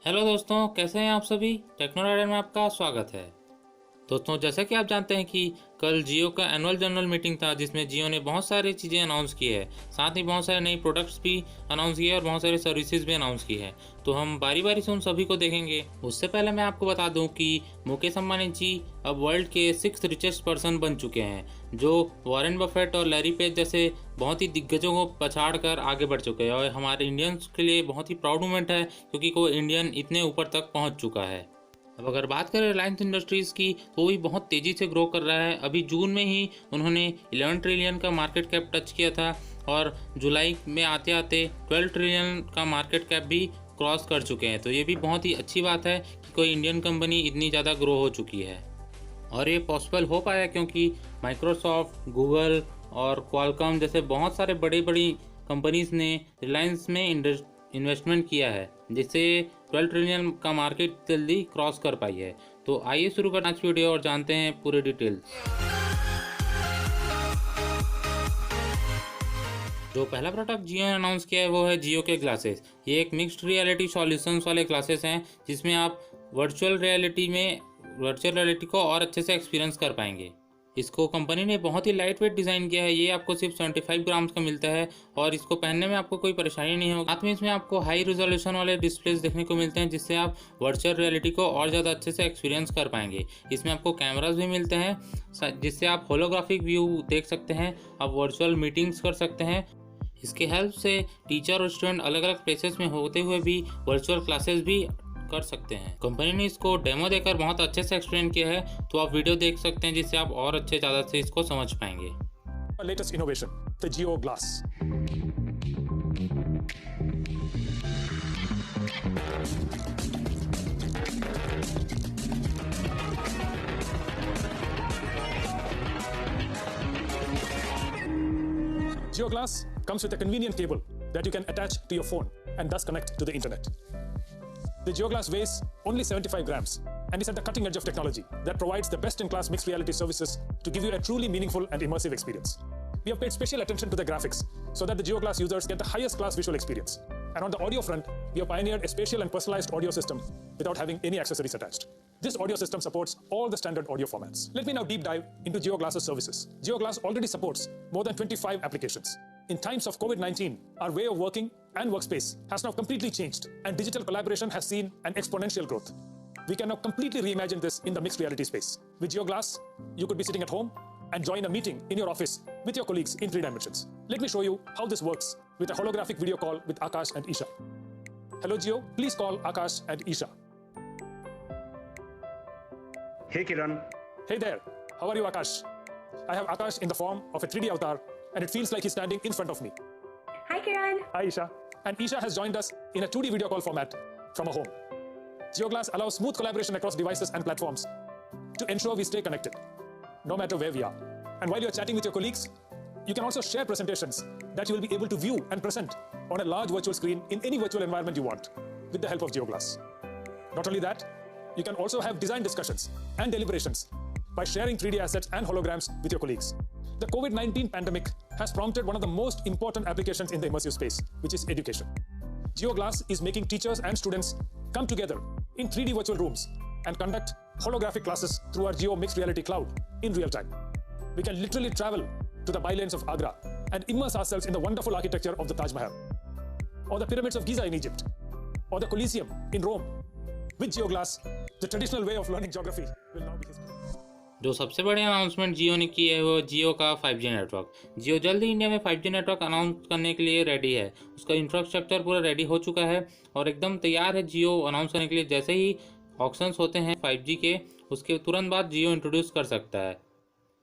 Hello दोस्तों, कैसे हैं आप सभी। टेक्नोराइडर में आपका स्वागत है। दोस्तों, जैसा कि आप जानते हैं कि कल जियो का एनुअल जनरल मीटिंग था, जिसमें जियो ने बहुत सारी चीज़ें अनाउंस की है, साथ ही बहुत सारे नई प्रोडक्ट्स भी अनाउंस किए और बहुत सारे सर्विसेज भी अनाउंस की है। तो हम बारी बारी से उन सभी को देखेंगे। उससे पहले मैं आपको बता दूं कि मुकेश अंबानी जी अब वर्ल्ड के 6th रिचेस्ट पर्सन बन चुके हैं, जो वॉरेन बफेट और लैरी पेज जैसे बहुत ही दिग्गजों को पछाड़ कर आगे बढ़ चुके हैं। और हमारे इंडियंस के लिए बहुत ही प्राउड मोमेंट है, क्योंकि कोई इंडियन इतने ऊपर तक पहुँच चुका है। अब अगर बात करें रिलायंस इंडस्ट्रीज़ की, तो वो भी बहुत तेज़ी से ग्रो कर रहा है। अभी जून में ही उन्होंने 11 ट्रिलियन का मार्केट कैप टच किया था और जुलाई में आते आते 12 ट्रिलियन का मार्केट कैप भी क्रॉस कर चुके हैं। तो ये भी बहुत ही अच्छी बात है कि कोई इंडियन कंपनी इतनी ज़्यादा ग्रो हो चुकी है। और ये पॉसिबल हो पाया क्योंकि माइक्रोसॉफ्ट, गूगल और क्वालकॉम जैसे बहुत सारे बड़ी कंपनीज़ ने रिलायंस में इन्वेस्टमेंट किया है, जिससे 12 ट्रिलियन का मार्केट जल्दी क्रॉस कर पाई है। तो आइए शुरू करना आज वीडियो और जानते हैं पूरे डिटेल्स। जो पहला प्रोडक्ट जियो ने अनाउंस किया है वो है जियो के ग्लासेस। ये एक मिक्स्ड रियलिटी सॉल्यूशंस वाले ग्लासेस हैं, जिसमें आप वर्चुअल रियलिटी को और अच्छे से एक्सपीरियंस कर पाएंगे। इसको कंपनी ने बहुत ही लाइट वेट डिज़ाइन किया है। ये आपको सिर्फ 75 ग्राम्स का मिलता है और इसको पहनने में आपको कोई परेशानी नहीं होगी। साथ में इसमें आपको हाई रिजोल्यूशन वाले डिस्प्लेस देखने को मिलते हैं, जिससे आप वर्चुअल रियलिटी को और ज़्यादा अच्छे से एक्सपीरियंस कर पाएंगे। इसमें आपको कैमरास भी मिलते हैं, जिससे आप होलोग्राफिक व्यू देख सकते हैं, आप वर्चुअल मीटिंग्स कर सकते हैं। इसके हेल्प से टीचर और स्टूडेंट अलग अलग प्लेसेस में होते हुए भी वर्चुअल क्लासेस भी कर सकते हैं। कंपनी ने इसको डेमो देकर बहुत अच्छे से एक्सप्लेन किया है, तो आप वीडियो देख सकते हैं, जिससे आप और ज़्यादा से इसको समझ पाएंगे। Latest innovation, the Geo Glass. Geo Glass comes with a convenient cable that you can attach to your phone and thus connect to the internet. The Geo Glass weighs only 75 grams and is at the cutting edge of technology that provides the best-in-class mixed reality services to give you a truly meaningful and immersive experience. We have paid special attention to the graphics so that the Geo Glass users get the highest class visual experience. And on the audio front, we have pioneered a spatial and personalized audio system without having any accessories attached. This audio system supports all the standard audio formats. Let me now deep dive into Geo Glass's services. Geo Glass already supports more than 25 applications. In times of COVID-19, our way of working and workspace has now completely changed, and digital collaboration has seen an exponential growth. We can now completely reimagine this in the mixed reality space. With Geo Glass, you could be sitting at home and join a meeting in your office with your colleagues in 3 dimensions. Let me show you how this works with a holographic video call with Akash and Isha. Hello Geo, please call Akash and Isha. Hey Kiran. Hey there, how are you Akash? I have Akash in the form of a 3D avatar and it feels like he's standing in front of me. Hi Kiran. Hi Isha. And Isha has joined us in a 2D video call format from a home. GeoGlass allows smooth collaboration across devices and platforms to ensure we stay connected, no matter where we are. And while you're chatting with your colleagues, you can also share presentations that you will be able to view and present on a large virtual screen in any virtual environment you want with the help of GeoGlass. Not only that, you can also have design discussions and deliberations by sharing 3D assets and holograms with your colleagues. The COVID-19 pandemic has prompted one of the most important applications in the immersive space, which is education. GeoGlass is making teachers and students come together in 3D virtual rooms and conduct holographic classes through our Geo Mixed Reality Cloud in real time. We can literally travel to the bylanes of Agra and immerse ourselves in the wonderful architecture of the Taj Mahal, or the pyramids of Giza in Egypt, or the Colosseum in Rome. With GeoGlass, the traditional way of learning geography will now be history. जो सबसे बड़ी announcement जियो ने की है वो जियो का 5G network. जियो जल्द ही India में 5G नेटवर्क अनाउंस करने के लिए रेडी है। उसका इंफ्रास्ट्रक्चर पूरा रेडी हो चुका है और एकदम तैयार है जियो अनाउंस करने के लिए। जैसे ही ऑक्शंस होते हैं 5G के, उसके तुरंत बाद जियो इंट्रोड्यूस कर सकता है।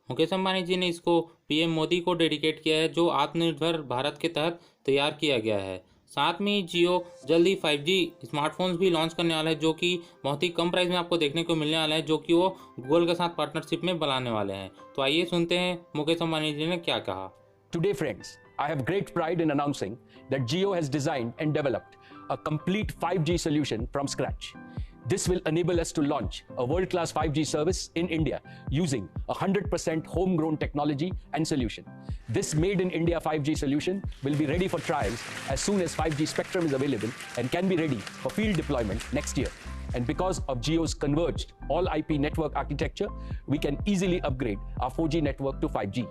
मुकेश अंबानी जी ने इसको PM मोदी को डेडिकेट किया है, जो आत्मनिर्भर भारत के तहत तैयार किया गया है। साथ में जियो जल्दी 5G स्मार्टफोन्स भी लॉन्च करने वाला है, जो कि बहुत ही कम प्राइस में आपको देखने को मिलने वाला है, जो कि वो गूगल के साथ पार्टनरशिप में बनाने वाले हैं। तो आइए सुनते हैं मुकेश अंबानी जी ने क्या कहा। Today friends, I have great pride in announcing that Jio has designed and developed a complete 5G solution from scratch. This will enable us to launch a world-class 5G service in India using 100% homegrown technology and solution. This made in India 5G solution will be ready for trials as soon as 5G spectrum is available and can be ready for field deployment next year. And because of Jio's converged all IP network architecture, we can easily upgrade our 4G network to 5G.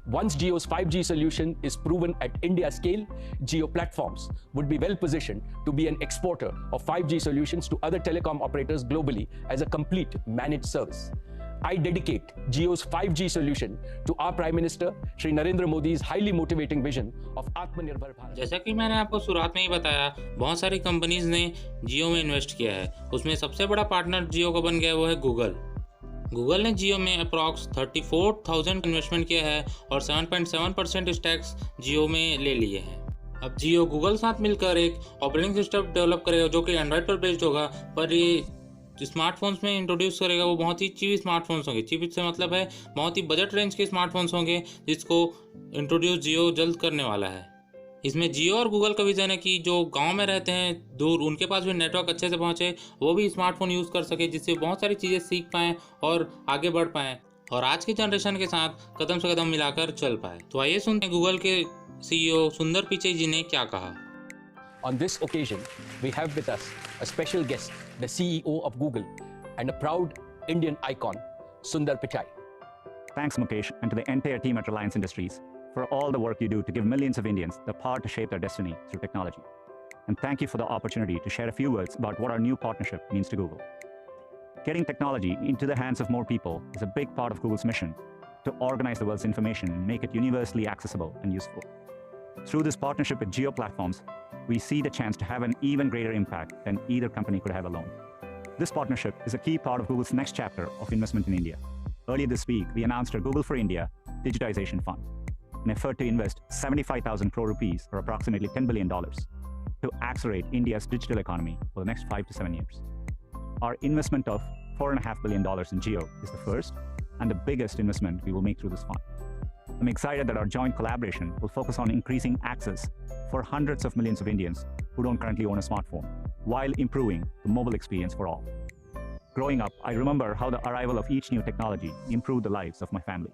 Once Jio's 5G solution is proven at India scale, Jio Platforms would be well positioned to be an exporter of 5G solutions to other telecom operators globally as a complete managed service. I dedicate Jio's 5G solution to our Prime Minister, Shri Narendra Modi's highly motivating vision of Atmanirbhar Bharat. जैसा कि मैंने आपको शुरुआत में ही बताया, बहुत सारी companies ने जियो में इन्वेस्ट किया है। उसमें सबसे बड़ा पार्टनर जियो का बन गया वो है गूगल। गूगल ने जियो में अप्रॉक्स 34,000 इन्वेस्टमेंट किया है और 7.7% स्टैक्स जियो में ले लिए हैं। अब जियो गूगल साथ मिलकर एक ऑपरेटिंग सिस्टम डेवलप करेगा जो कि एंड्रॉइड पर बेस्ड होगा, पर ये स्मार्टफोन्स में इंट्रोड्यूस करेगा वो बहुत ही चीप स्मार्टफोन्स होंगे। चीप से मतलब है बहुत ही बजट रेंज के स्मार्टफोन्स होंगे जिसको इंट्रोड्यूस जियो जल्द करने वाला है। इसमें जियो और गूगल का विजन है कि जो गांव में रहते हैं दूर, उनके पास भी नेटवर्क अच्छे से पहुंचे, वो भी स्मार्टफोन यूज़ कर सके, जिससे बहुत सारी चीज़ें सीख पाएँ और आगे बढ़ पाएँ और आज की जनरेशन के साथ कदम से कदम मिलाकर चल पाए। तो आइए सुनते हैं गूगल के सीईओ सुंदर पिचाई जी ने क्या कहा। On this occasion, we have with us a special guest, the CEO of Google and a proud Indian icon, Sundar Pichai. Thanks, Mukesh, and to the entire team at Reliance Industries for all the work you do to give millions of Indians the power to shape their destiny through technology. And thank you for the opportunity to share a few words about what our new partnership means to Google. Getting technology into the hands of more people is a big part of Google's mission to organize the world's information and make it universally accessible and useful. Through this partnership with Jio Platforms, we see the chance to have an even greater impact than either company could have alone. This partnership is a key part of Google's next chapter of investment in India. Earlier this week, we announced our Google for India Digitization Fund, an effort to invest 75,000 crore rupees, or approximately $10 billion, to accelerate India's digital economy for the next 5 to 7 years. Our investment of $4.5 billion in Jio is the first and the biggest investment we will make through this fund. I'm excited that our joint collaboration will focus on increasing access for hundreds of millions of Indians who don't currently own a smartphone, while improving the mobile experience for all. Growing up, I remember how the arrival of each new technology improved the lives of my family.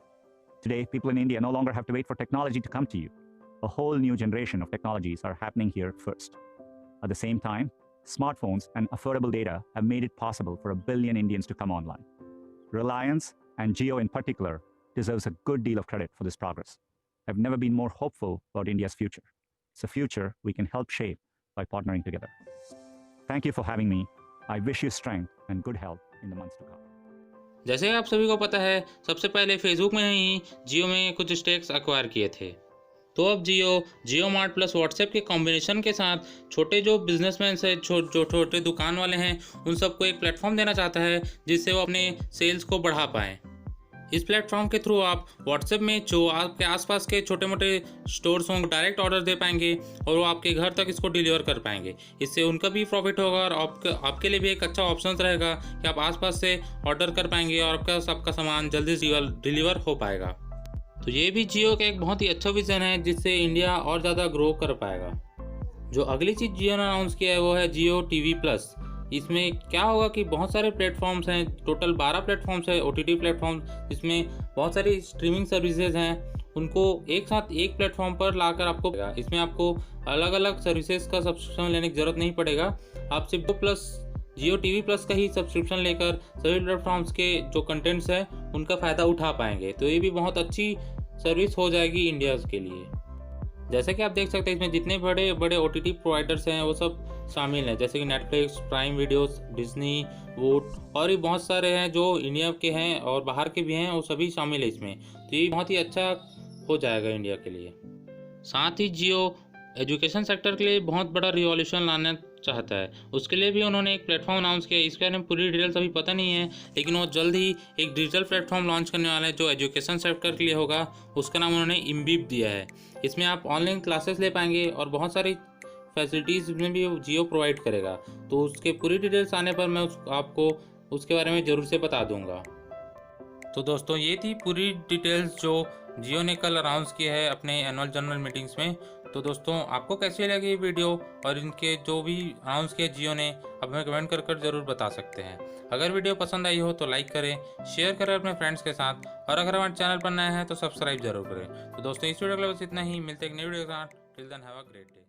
Today, people in India no longer have to wait for technology to come to you. A whole new generation of technologies are happening here first. At the same time, smartphones and affordable data have made it possible for 1 billion Indians to come online. Reliance, and Jio in particular, deserves a good deal of credit for this progress. I've never been more hopeful about India's future. It's a future we can help shape by partnering together. Thank you for having me. I wish you strength and good health in the months to come. जैसे आप सभी को पता है, सबसे पहले Facebook में ही जियो में कुछ स्टेक्स एक्वायर किए थे। तो अब जियो मार्ट प्लस व्हाट्सएप के कॉम्बिनेशन के साथ छोटे जो बिजनेसमैन है, जो छोटे दुकान वाले हैं, उन सबको एक प्लेटफॉर्म देना चाहता है जिससे वो अपने सेल्स को बढ़ा पाएँ। इस प्लेटफॉर्म के थ्रू आप व्हाट्सएप में जो आपके आसपास के छोटे मोटे स्टोर्स होंगे डायरेक्ट ऑर्डर दे पाएंगे और वो आपके घर तक इसको डिलीवर कर पाएंगे। इससे उनका भी प्रॉफिट होगा और आपके लिए भी एक अच्छा ऑप्शन रहेगा कि आप आसपास से ऑर्डर कर पाएंगे और आपका सबका सामान जल्दी डिलीवर हो पाएगा। तो ये भी जियो का एक बहुत ही अच्छा विजन है जिससे इंडिया और ज़्यादा ग्रो कर पाएगा। जो अगली चीज़ जियो ने अनाउंस किया है वो है जियो टीवी प्लस। इसमें क्या होगा कि बहुत सारे प्लेटफॉर्म्स हैं, टोटल 12 प्लेटफॉर्म्स है, OTT प्लेटफॉर्म्स, जिसमें बहुत सारी स्ट्रीमिंग सर्विसेज हैं, उनको एक साथ एक प्लेटफॉर्म पर लाकर आपको इसमें आपको अलग अलग सर्विसेज का सब्सक्रिप्शन लेने की ज़रूरत नहीं पड़ेगा। आप सिर्फ जियो टीवी प्लस का ही सब्सक्रिप्शन लेकर सभी प्लेटफॉर्म्स के जो कंटेंट्स हैं उनका फ़ायदा उठा पाएंगे। तो ये भी बहुत अच्छी सर्विस हो जाएगी इंडिया के लिए। जैसे कि आप देख सकते हैं इसमें जितने बड़े बड़े OTT प्रोवाइडर्स हैं वो सब शामिल हैं, जैसे कि नेटफ्लिक्स, प्राइम वीडियोस, डिज्नी, वूट और भी बहुत सारे हैं जो इंडिया के हैं और बाहर के भी हैं, वो सभी शामिल है इसमें। तो ये बहुत ही अच्छा हो जाएगा इंडिया के लिए। साथ ही जियो एजुकेशन सेक्टर के लिए बहुत बड़ा रिवॉल्यूशन लाना चाहता है, उसके लिए भी उन्होंने एक प्लेटफॉर्म अनाउंस किया। इसके बारे में पूरी डिटेल्स अभी पता नहीं है, लेकिन वो जल्द ही एक डिजिटल प्लेटफॉर्म लॉन्च करने वाला है जो एजुकेशन सेक्टर के लिए होगा। उसका नाम उन्होंने इम्बीब दिया है। इसमें आप ऑनलाइन क्लासेस ले पाएंगे और बहुत सारी फैसिलिटीज़ में भी जियो प्रोवाइड करेगा। तो उसके पूरी डिटेल्स आने पर मैं आपको उसके बारे में ज़रूर से बता दूंगा। तो दोस्तों ये थी पूरी डिटेल्स जो जियो ने कल अनाउंस किया है अपने एनुअल जनरल मीटिंग्स में। तो दोस्तों आपको कैसी लगी ये वीडियो और इनके जो भी अनाउंस किया जियो ने, आप हमें कमेंट कर जरूर बता सकते हैं। अगर वीडियो पसंद आई हो तो लाइक करें, शेयर करें अपने फ्रेंड्स के साथ, और अगर हमारे चैनल पर नए हैं तो सब्सक्राइब जरूर करें। तो दोस्तों इस वीडियो के लिए बस इतना ही, मिलते हैं एक नई वीडियो के साथ। Till then have a great day.